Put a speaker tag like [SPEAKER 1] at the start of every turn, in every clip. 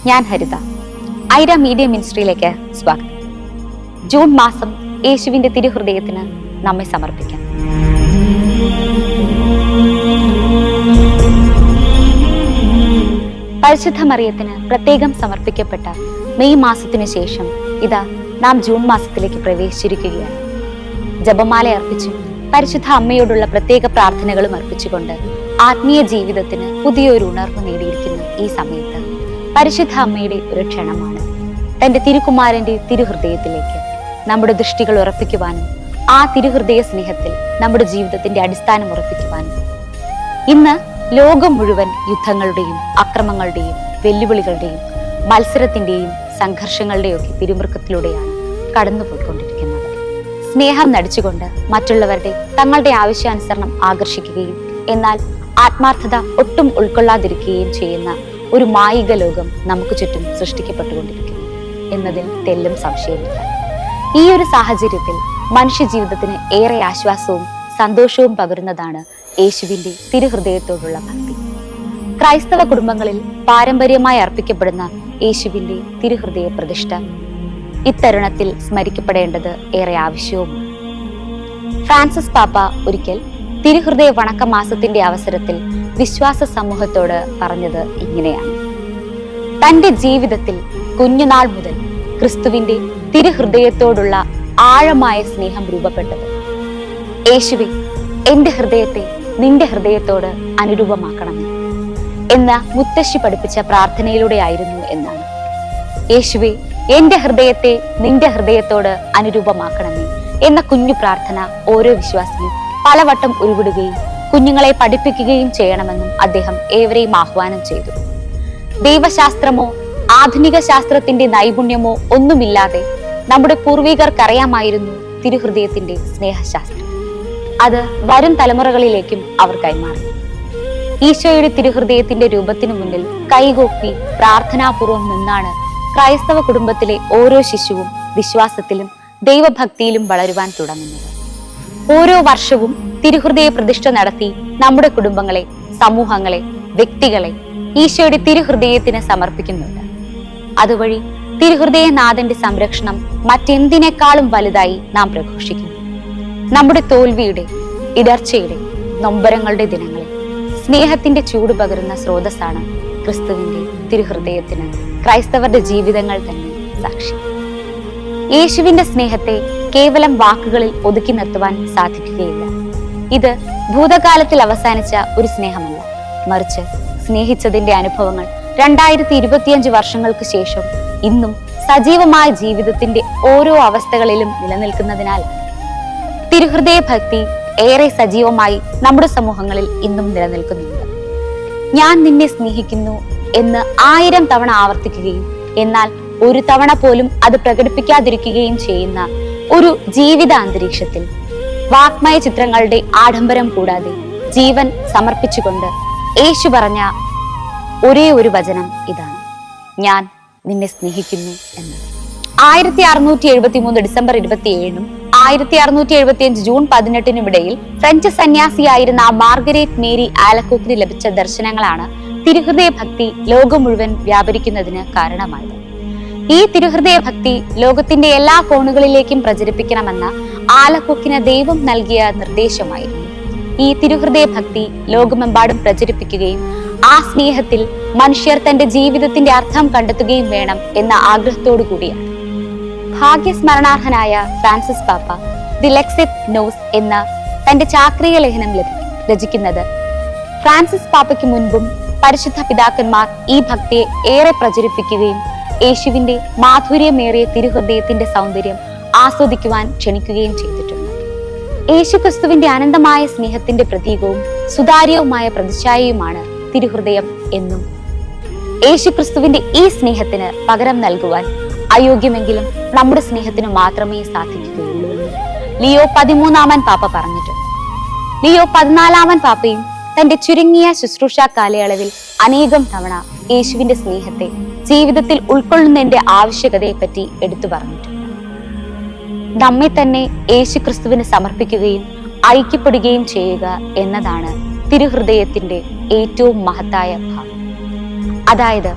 [SPEAKER 1] ഞാൻ ഹരിത. ഐര മീഡിയ മിനിസ്ട്രിയിലേക്ക് സ്വാഗതം. ജൂൺ മാസം യേശുവിന്റെ തിരുഹൃദയത്തിന് നമ്മെ സമർപ്പിക്കാം. പരിശുദ്ധ മറിയത്തിന് പ്രത്യേകം സമർപ്പിക്കപ്പെട്ട മെയ് മാസത്തിനു ശേഷം ഇതാ നാം ജൂൺ മാസത്തിലേക്ക് പ്രവേശിച്ചിരിക്കുകയാണ്. ജപമാല അർപ്പിച്ചും പരിശുദ്ധ അമ്മയോടുള്ള പ്രത്യേക പ്രാർത്ഥനകളും അർപ്പിച്ചുകൊണ്ട് ആത്മീയ ജീവിതത്തിന് പുതിയൊരു ഉണർവ് നേടിയിരിക്കുന്ന ഈ സമയത്ത് പരിശുദ്ധ അമ്മയുടെ ഒരു ക്ഷണമാണ് തന്റെ തിരുക്കുമാരന്റെ തിരുഹൃദയത്തിലേക്ക് നമ്മുടെ ദൃഷ്ടികൾ ഉറപ്പിക്കുവാനും ആ തിരുഹൃദയ സ്നേഹത്തിൽ നമ്മുടെ ജീവിതത്തിന്റെ അടിസ്ഥാനം ഉറപ്പിക്കുവാനും. ഇന്ന് ലോകം മുഴുവൻ യുദ്ധങ്ങളുടെയും അക്രമങ്ങളുടെയും വെല്ലുവിളികളുടെയും മത്സരത്തിന്റെയും സംഘർഷങ്ങളുടെയും ഒക്കെ പിരിമുറുക്കത്തിലൂടെയാണ് കടന്നുപോയിക്കൊണ്ടിരിക്കുന്നത്. സ്നേഹം നടിച്ചുകൊണ്ട് മറ്റുള്ളവരുടെ തങ്ങളുടെ ആവശ്യാനുസരണം ആകർഷിക്കുകയും എന്നാൽ ആത്മാർത്ഥത ഒട്ടും ഉൾക്കൊള്ളാതിരിക്കുകയും ചെയ്യുന്ന ഒരു മായിക ലോകം നമുക്ക് ചുറ്റും സൃഷ്ടിക്കപ്പെട്ടുകൊണ്ടിരിക്കുന്നു എന്നതിൽ തെല്ലും സംശയമില്ല. ഈ ഒരു സാഹചര്യത്തിൽ മനുഷ്യ ജീവിതത്തിന് ഏറെ ആശ്വാസവും സന്തോഷവും പകരുന്നതാണ് യേശുവിന്റെ തിരുഹൃദയത്തോടുള്ള ഭക്തി. ക്രൈസ്തവ കുടുംബങ്ങളിൽ പാരമ്പര്യമായി അർപ്പിക്കപ്പെടുന്ന യേശുവിന്റെ തിരുഹൃദയ പ്രതിഷ്ഠ ഇത്തരുണത്തിൽ സ്മരിക്കപ്പെടേണ്ടത് ഏറെ ആവശ്യവുമാണ്. ഫ്രാൻസിസ് പാപ്പ ഒരിക്കൽ തിരുഹൃദയ വണക്ക മാസത്തിന്റെ അവസരത്തിൽ വിശ്വാസ സമൂഹത്തോട് പറഞ്ഞത് ഇങ്ങനെയാണ്: തന്റെ ജീവിതത്തിൽ കുഞ്ഞുനാൾ മുതൽ ക്രിസ്തുവിന്റെ തിരുഹൃദയത്തോടുള്ള ആഴമായ സ്നേഹം രൂപപ്പെട്ടത് യേശുവെ, എന്റെ ഹൃദയത്തെ നിന്റെ ഹൃദയത്തോട് അനുരൂപമാക്കണമേ എന്ന മുത്തശ്ശി പഠിപ്പിച്ച പ്രാർത്ഥനയിലൂടെയായിരുന്നു എന്നാണ്. യേശുവെ, എന്റെ ഹൃദയത്തെ നിന്റെ ഹൃദയത്തോട് അനുരൂപമാക്കണമേ എന്ന കുഞ്ഞു പ്രാർത്ഥന ഓരോ വിശ്വാസിയും പലവട്ടം ഉരുവിടുകയും കുഞ്ഞുങ്ങളെ പഠിപ്പിക്കുകയും ചെയ്യണമെന്നും അദ്ദേഹം ഏവരെയും ആഹ്വാനം ചെയ്തു. ദൈവശാസ്ത്രമോ ആധുനിക ശാസ്ത്രത്തിന്റെ നൈപുണ്യമോ ഒന്നുമില്ലാതെ നമ്മുടെ പൂർവികർക്കറിയാമായിരുന്നു തിരുഹൃദയത്തിന്റെ സ്നേഹശാസ്ത്രം. അത് വരും തലമുറകളിലേക്കും അവർ കൈമാറി. ഈശോയുടെ തിരുഹൃദയത്തിന്റെ രൂപത്തിനു മുന്നിൽ കൈകോപ്പി പ്രാർത്ഥനാപൂർവം നിന്നാണ് ക്രൈസ്തവ കുടുംബത്തിലെ ഓരോ ശിശുവും വിശ്വാസത്തിലും ദൈവഭക്തിയിലും വളരുവാൻ തുടങ്ങുന്നത്. ഓരോ വർഷവും തിരുഹൃദയ പ്രതിഷ്ഠ നടത്തി നമ്മുടെ കുടുംബങ്ങളെ, സമൂഹങ്ങളെ, വ്യക്തികളെ ഈശോയുടെ തിരുഹൃദയത്തിന് സമർപ്പിക്കുന്നുണ്ട്. അതുവഴി തിരുഹൃദയനാഥന്റെ സംരക്ഷണം മറ്റെന്തിനേക്കാളും വലുതായി നാം പ്രഘോഷിക്കുന്നു. നമ്മുടെ തോൽവിയുടെ, ഇടർച്ചയുടെ, നൊമ്പരങ്ങളുടെ ദിനങ്ങളിൽ സ്നേഹത്തിന്റെ ചൂട് പകരുന്ന സ്രോതസ്സാണ് ക്രിസ്തുവിന്റെ തിരുഹൃദയത്തിന് ക്രൈസ്തവരുടെ ജീവിതങ്ങൾ തന്നെ സാക്ഷി. യേശുവിന്റെ സ്നേഹത്തെ കേവലം വാക്കുകളിൽ ഒതുക്കി നിർത്തുവാൻ സാധിക്കുകയില്ല. ഇത് ഭൂതകാലത്തിൽ അവസാനിച്ച ഒരു സ്നേഹമല്ല, മറിച്ച് സ്നേഹിച്ചതിന്റെ അനുഭവങ്ങൾ 2025 വർഷങ്ങൾക്ക് ശേഷം ഇന്നും സജീവമായ ജീവിതത്തിന്റെ ഓരോ അവസ്ഥകളിലും നിലനിൽക്കുന്നതിനാൽ തിരുഹൃദയ ഭക്തി ഏറെ സജീവമായി നമ്മുടെ സമൂഹങ്ങളിൽ ഇന്നും നിലനിൽക്കുന്നുണ്ട്. ഞാൻ നിന്നെ സ്നേഹിക്കുന്നു എന്ന് 1000 തവണ ആവർത്തിക്കുകയും എന്നാൽ ഒരു തവണ പോലും അത് പ്രകടിപ്പിക്കാതിരിക്കുകയും ചെയ്യുന്ന ഒരു ജീവിത അന്തരീക്ഷത്തിൽ വാഗ്മയ ചിത്രങ്ങളുടെ ആഡംബരം കൂടാതെ ജീവൻ സമർപ്പിച്ചുകൊണ്ട് യേശു പറഞ്ഞ ഒരേ ഒരു വചനം ഇതാണ്: ഞാൻ നിന്നെ സ്നേഹിക്കുന്നു എന്ന്. 1673 ഡിസംബർ 27 1675 ജൂൺ 18 ഇടയിൽ ഫ്രഞ്ച് സന്യാസിയായിരുന്ന മാർഗരറ്റ് മേരി ആലക്കോക്കിന് ലഭിച്ച ദർശനങ്ങളാണ് തിരുഹൃദയ ഭക്തി ലോകം മുഴുവൻ വ്യാപരിക്കുന്നതിന് കാരണമായത്. ഈ തിരുഹൃദയ ഭക്തി ലോകത്തിന്റെ എല്ലാ കോണുകളിലേക്കും പ്രചരിപ്പിക്കണമെന്ന ആലക്കോക്കിന് ദൈവം നൽകിയ നിർദ്ദേശമായിരുന്നു. ഈ തിരുഹൃദയ ഭക്തി ലോകമെമ്പാടും പ്രചരിപ്പിക്കുകയും ആ സ്നേഹത്തിൽ മനുഷ്യർ തന്റെ ജീവിതത്തിന്റെ അർത്ഥം കണ്ടെത്തുകയും വേണം എന്ന ആഗ്രഹത്തോടു കൂടിയാണ് ഭാഗ്യസ്മരണാർഹനായ ഫ്രാൻസിസ് പാപ്പ ദി ലെക്സെറ്റ് നോസ് എന്ന തന്റെ ചാക്രിക ലേഖനം രചിക്കുന്നത്. ഫ്രാൻസിസ് പാപ്പയ്ക്ക് മുൻപും പരിശുദ്ധ പിതാക്കന്മാർ ഈ ഭക്തിയെ ഏറെ പ്രചരിപ്പിക്കുകയും യേശുവിന്റെ മാധുര്യമേറിയ തിരുഹൃദയത്തിന്റെ സൗന്ദര്യം ആസ്വദിക്കുവാൻ ക്ഷണിക്കുകയും ചെയ്തിട്ടുണ്ട്. യേശു ക്രിസ്തുവിന്റെ അനന്തമായ സ്നേഹത്തിന്റെ പ്രതീകവും സുതാര്യവുമായ പ്രതിച്ഛായയുമാണ് തിരുഹൃദയം എന്നും യേശു ക്രിസ്തുവിന്റെ ഈ സ്നേഹത്തിന് പകരം നൽകുവാൻ അയോഗ്യമെങ്കിലും നമ്മുടെ സ്നേഹത്തിന് മാത്രമേ സാധിക്കുകയുള്ളൂ എന്ന് ലിയോ 13 പാപ്പ പറഞ്ഞിട്ടുണ്ട്. ലിയോ 14 പാപ്പയും തന്റെ ചുരുങ്ങിയ ശുശ്രൂഷ കാലയളവിൽ അനേകം തവണ യേശുവിന്റെ സ്നേഹത്തെ ജീവിതത്തിൽ ഉൾക്കൊള്ളുന്നതിന്റെ ആവശ്യകതയെ പറ്റി എടുത്തു പറഞ്ഞിട്ടുണ്ട്. നമ്മെ തന്നെ യേശു ക്രിസ്തുവിന് സമർപ്പിക്കുകയും ഐക്യപ്പെടുകയും ചെയ്യുക എന്നതാണ് തിരുഹൃദയത്തിന്റെ ഏറ്റവും മഹത്തായ ഭാഗം. അതായത്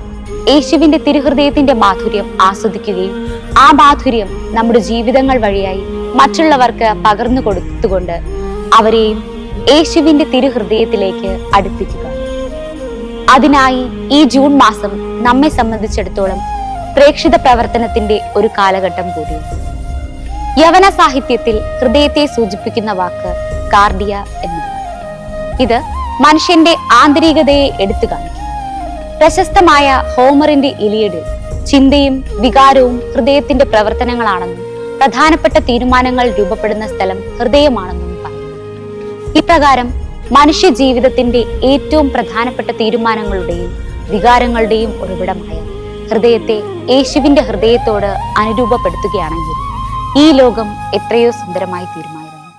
[SPEAKER 1] യേശുവിന്റെ തിരുഹൃദയത്തിന്റെ മാധുര്യം ആസ്വദിക്കുകയും ആ മാധുര്യം നമ്മുടെ ജീവിതങ്ങൾ വഴിയായി മറ്റുള്ളവർക്ക് പകർന്നു കൊടുത്തുകൊണ്ട് അവരെയും യേശുവിന്റെ തിരുഹൃദയത്തിലേക്ക് അടുപ്പിക്കുക. അതിനായി ഈ ജൂൺ മാസം നമ്മെ സംബന്ധിച്ചിടത്തോളം പ്രേക്ഷിത പ്രവർത്തനത്തിന്റെ ഒരു കാലഘട്ടം കൂടിയാണ്. യവന സാഹിത്യത്തിൽ ഹൃദയത്തെ സൂചിപ്പിക്കുന്ന വാക്ക് കാർഡിയ എന്നതാണ്. ഇത് മനുഷ്യന്റെ ആന്തരികതയെ എടുത്തു കാണിക്കും. പ്രശസ്തമായ ഹോമറിന്റെ ഇലിയഡിൽ ചിന്തയും വികാരവും ഹൃദയത്തിന്റെ പ്രവർത്തനങ്ങളാണെന്നും പ്രധാനപ്പെട്ട തീരുമാനങ്ങൾ രൂപപ്പെടുന്ന സ്ഥലം ഹൃദയമാണെന്നും പറയുന്നു. ഇപ്രകാരം മനുഷ്യ ജീവിതത്തിന്റെ ഏറ്റവും പ്രധാനപ്പെട്ട തീരുമാനങ്ങളുടെയും വികാരങ്ങളുടെയും ഉറവിടമായ ഹൃദയത്തെ യേശുവിന്റെ ഹൃദയത്തോട് അനുരൂപപ്പെടുത്തുകയാണെങ്കിൽ ഈ ലോകം എത്രയോ സുന്ദരമായി തീരുമായിരുന്നു.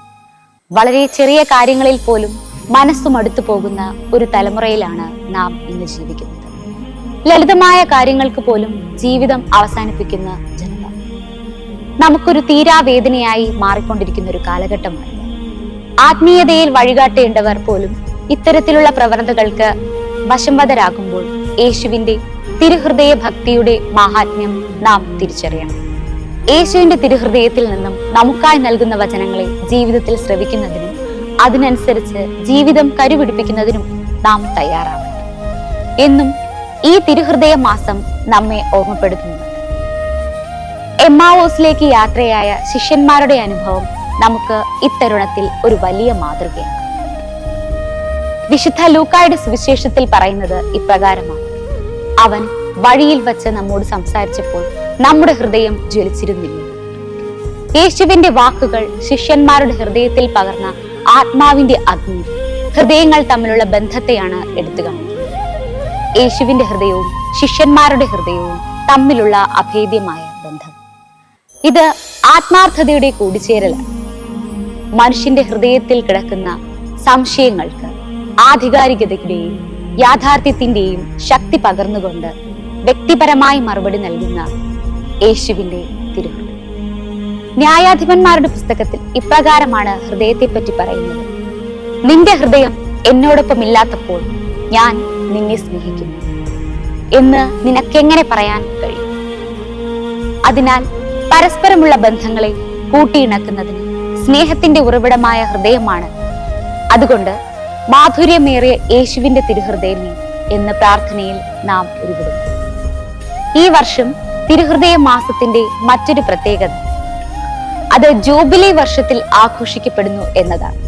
[SPEAKER 1] വളരെ ചെറിയ കാര്യങ്ങളിൽ പോലും മനസ്സുമടുത്തു പോകുന്ന ഒരു തലമുറയിലാണ് നാം ഇന്ന് ജീവിക്കുന്നത്. ലളിതമായ കാര്യങ്ങൾക്ക് പോലും ജീവിതം അവസാനിപ്പിക്കുന്ന ജനത നമുക്കൊരു തീരാവേദനയായി മാറിക്കൊണ്ടിരിക്കുന്ന ഒരു കാലഘട്ടമാണ്. ആത്മീയതയിൽ വഴികാട്ടേണ്ടവർ പോലും ഇത്തരത്തിലുള്ള പ്രവണതകൾക്ക് വശംവദരാകുമ്പോൾ യേശുവിന്റെ തിരുഹൃദയ ഭക്തിയുടെ മാഹാത്മ്യം നാം തിരിച്ചറിയണം. യേശുവിന്റെ തിരുഹൃദയത്തിൽ നിന്നും നമുക്കായി നൽകുന്ന വചനങ്ങളെ ജീവിതത്തിൽ ശ്രവിക്കുന്നതിനും അതിനനുസരിച്ച് ജീവിതം കരുപിടിപ്പിക്കുന്നതിനും നാം തയ്യാറാവണം എന്നും ഈ തിരുഹൃദയ മാസം നമ്മെ ഓർമ്മപ്പെടുത്തുന്നുണ്ട്. എമ്മാവോസിലേക്ക് യാത്രയായ ശിഷ്യന്മാരുടെ അനുഭവം നമുക്ക് ഇത്തരുണത്തിൽ ഒരു വലിയ മാതൃകയാണ്. വിശുദ്ധ ലൂക്കായുടെ സുവിശേഷത്തിൽ പറയുന്നത് ഇപ്രകാരമാണ്: അവൻ വഴിയിൽ വച്ച് നമ്മോട് സംസാരിച്ചപ്പോൾ നമ്മുടെ ഹൃദയം ജ്വലിച്ചിരുന്നില്ല. യേശുവിന്റെ വാക്കുകൾ ശിഷ്യന്മാരുടെ ഹൃദയത്തിൽ പകർന്ന ആത്മാവിന്റെ അഗ്നി ഹൃദയങ്ങൾ തമ്മിലുള്ള ബന്ധത്തെയാണ് എടുത്തു കാണിക്കുന്നത്. യേശുവിന്റെ ഹൃദയവും ശിഷ്യന്മാരുടെ ഹൃദയവും തമ്മിലുള്ള അഭേദ്യമായ ബന്ധം. ഇത് ആത്മാർത്ഥതയുടെ കൂടിച്ചേരലാണ്. മനുഷ്യന്റെ ഹൃദയത്തിൽ കിടക്കുന്ന സംശയങ്ങൾക്ക് ആധികാരികതയുടെയും യാഥാർത്ഥ്യത്തിന്റെയും ശക്തി പകർന്നുകൊണ്ട് വ്യക്തിപരമായി മറുപടി നൽകുന്ന യേശുവിന്റെ തിരുഹൃദയം. ന്യായാധിപന്മാരുടെ പുസ്തകത്തിൽ ഇപ്രകാരമാണ് ഹൃദയത്തെ പറ്റി പറയുന്നത്: നിന്റെ ഹൃദയം എന്നോടൊപ്പം ഇല്ലാത്തപ്പോൾ ഞാൻ നിന്നെ സ്നേഹിക്കുന്നു എന്ന് നിനക്കെങ്ങനെ പറയാൻ കഴിയും? അതിനാൽ പരസ്പരമുള്ള ബന്ധങ്ങളെ കൂട്ടിയിണക്കുന്നതിന് സ്നേഹത്തിന്റെ ഉറവിടമായ ഹൃദയമാണ്. അതുകൊണ്ട് മാധുര്യമേറിയ യേശുവിന്റെ തിരുഹൃദയമേ എന്ന പ്രാർത്ഥനയിൽ നാം ഉരുവിടുന്നു. ഈ വർഷം തിരുഹൃദയ മാസത്തിന്റെ മറ്റൊരു പ്രത്യേകത അത് ജൂബിലി വർഷത്തിൽ ആഘോഷിക്കപ്പെടുന്നു എന്നതാണ്.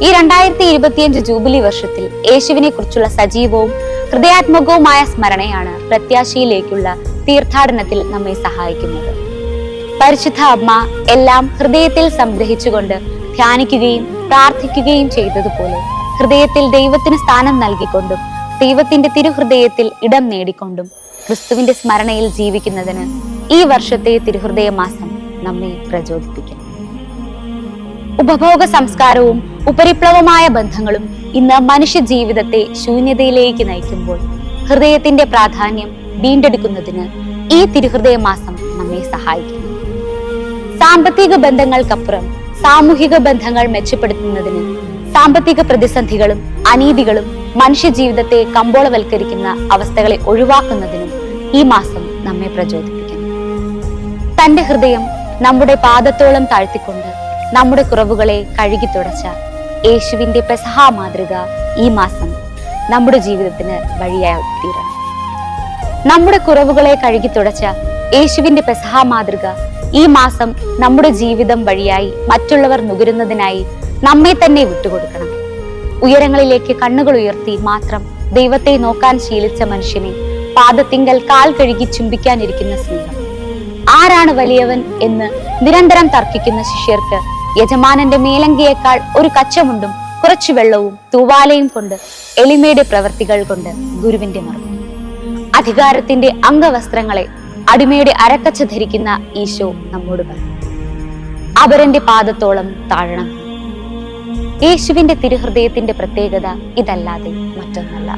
[SPEAKER 1] ഈ 2025 ജൂബിലി വർഷത്തിൽ യേശുവിനെ കുറിച്ചുള്ള സജീവവും ഹൃദയാത്മകവുമായ സ്മരണയാണ് പ്രത്യാശയിലേക്കുള്ള തീർത്ഥാടനത്തിൽ നമ്മെ സഹായിക്കുന്നത്. പരിശുദ്ധ അമ്മ എല്ലാം ഹൃദയത്തിൽ സംഗ്രഹിച്ചുകൊണ്ട് ധ്യാനിക്കുകയും പ്രാർത്ഥിക്കുകയും ചെയ്തതുപോലെ ഹൃദയത്തിൽ ദൈവത്തിന് സ്ഥാനം നൽകിക്കൊണ്ടും ദൈവത്തിന്റെ തിരുഹൃദയത്തിൽ ഇടം നേടിക്കൊണ്ടും ക്രിസ്തുവിന്റെ സ്മരണയിൽ ജീവിക്കുന്നതിന് ഈ വർഷത്തെ തിരുഹൃദയ മാസം നമ്മെ പ്രചോദിപ്പിക്കും. ഉപഭോഗ സംസ്കാരവും ഉപരിപ്ലവമായ ബന്ധങ്ങളും ഇന്ന് മനുഷ്യ ജീവിതത്തെ ശൂന്യതയിലേക്ക് നയിക്കുമ്പോൾ ഹൃദയത്തിന്റെ പ്രാധാന്യം വീണ്ടെടുക്കുന്നതിന് ഈ തിരുഹൃദയ മാസം നമ്മെ സഹായിക്കുന്നു. സാമ്പത്തിക ബന്ധങ്ങൾക്കപ്പുറം സാമൂഹിക ബന്ധങ്ങൾ മെച്ചപ്പെടുത്തുന്നതിന് സാമ്പത്തിക പ്രതിസന്ധികളും അനീതികളും മനുഷ്യ ജീവിതത്തെ കമ്പോളവൽക്കരിക്കുന്ന അവസ്ഥകളെ ഒഴിവാക്കുന്നതിനും ഈ മാസം നമ്മെ പ്രചോദിപ്പിക്കുന്നു. തന്റെ ഹൃദയം നമ്മുടെ പാദത്തോളം താഴ്ത്തിക്കൊണ്ട് നമ്മുടെ കുറവുകളെ കഴുകി തുടച്ച യേശുവിന്റെ പെസഹ മാതൃക ഈ മാസം നമ്മുടെ ജീവിതത്തിന് വഴിയായി തീരണം. നമ്മുടെ കുറവുകളെ കഴുകി തുടച്ച യേശുവിന്റെ പെസഹ മാതൃക ഈ മാസം നമ്മുടെ ജീവിതം വഴിയായി മറ്റുള്ളവർ നുകരുന്നതിനായി നമ്മെ തന്നെ വിട്ടുകൊടുക്കണം. ഉയരങ്ങളിലേക്ക് കണ്ണുകൾ ഉയർത്തി മാത്രം ദൈവത്തെ നോക്കാൻ ശീലിച്ച മനുഷ്യനെ പാദത്തിങ്കൽ കാൽ കഴുകി ചുംബിക്കാനിരിക്കുന്ന സ്നേഹം. ആരാണ് വലിയവൻ എന്ന് നിരന്തരം തർക്കിക്കുന്ന ശിഷ്യർക്ക് യജമാനന്റെ മേലങ്കിയേക്കാൾ ഒരു കച്ചമുണ്ടും കുറച്ചു വെള്ളവും തൂവാലയും കൊണ്ട് എളിമയുടെ പ്രവർത്തികൾ കൊണ്ട് ഗുരുവിന്റെ മറുപടി. അധികാരത്തിന്റെ അംഗവസ്ത്രങ്ങളെ അടിമയുടെ അരക്കച്ച ധരിക്കുന്ന ഈശോ നമ്മോട് പറഞ്ഞു: അപരന്റെ പാദത്തോളം താഴണം. യേശുവിന്റെ തിരുഹൃദയത്തിന്റെ പ്രത്യേകത ഇതല്ലാതെ മറ്റൊന്നല്ല.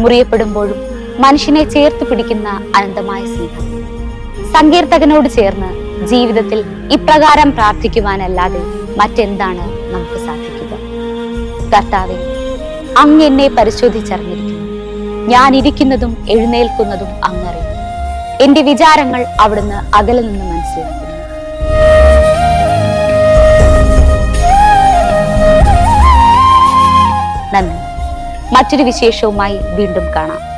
[SPEAKER 1] മുറിയപ്പെടുമ്പോഴും മനുഷ്യനെ ചേർത്ത് പിടിക്കുന്ന അനന്തമായ സ്നേഹം. സങ്കീർത്തകനോട് ചേർന്ന് ജീവിതത്തിൽ ഇപ്രകാരം പ്രാർത്ഥിക്കുവാനല്ലാതെ മറ്റെന്താണ് നമുക്ക് സാധിക്കുക? കർത്താവേ, അങ്ങ് എന്നെ പരിശോധിച്ചറിഞ്ഞിരിക്കുന്നു. ഞാൻ ഇരിക്കുന്നതും എഴുന്നേൽക്കുന്നതും അങ്ങറിയും. എന്റെ വിചാരങ്ങൾ അവിടുന്ന് അകലെ നിന്ന് മനസ്സിലാക്കുന്നു. നന്ദി. മറ്റൊരു വിശേഷവുമായി വീണ്ടും കാണാം.